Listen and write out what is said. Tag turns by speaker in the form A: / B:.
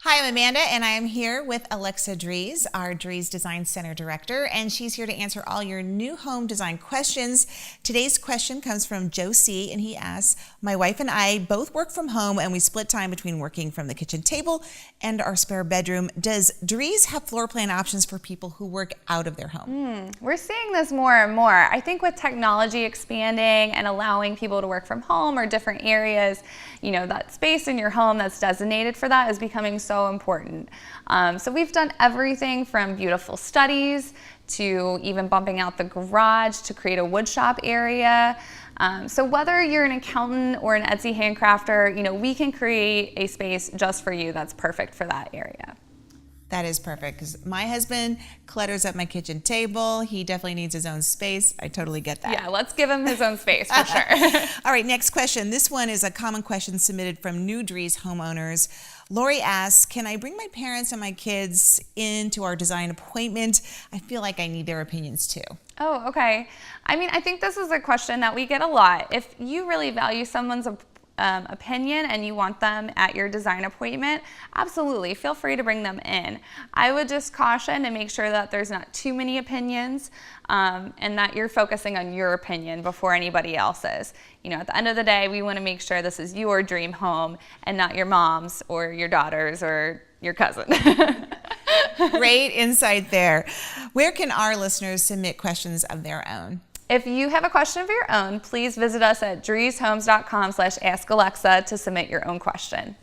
A: Hi, I'm Amanda, and I am here with Alexa Drees, our Drees Design Center Director, and she's here to answer all your new home design questions. Today's question comes from Joe C., and he asks, my wife and I both work from home, and we split time between working from the kitchen table and our spare bedroom. Does Drees have floor plan options for people who work out of their home?
B: We're seeing this more and more. I think with technology expanding and allowing people to work from home or different areas, that space in your home that's designated for that is becoming so important. So we've done everything from beautiful studies to even bumping out the garage to create a wood shop area. So whether you're an accountant or an Etsy handcrafter, we can create a space just for you that's perfect for that area.
A: That is perfect, because my husband clutters up my kitchen table. He definitely needs his own space. I totally get that.
B: Yeah, let's give him his own space for sure.
A: All right, next question. This one is a common question submitted from new Drees homeowners. Lori asks, can I bring my parents and my kids into our design appointment? I feel like I need their opinions too.
B: Oh, okay. I think this is a question that we get a lot. If you really value someone's opinion and you want them at your design appointment, absolutely feel free to bring them in. I would just caution and make sure that there's not too many opinions and that you're focusing on your opinion before anybody else's. At the end of the day, we want to make sure this is your dream home and not your mom's or your daughter's or your cousin.
A: Great insight there. Where can our listeners submit questions of their own?
B: If you have a question of your own, please visit us at dreeshomes.com/askalexa to submit your own question.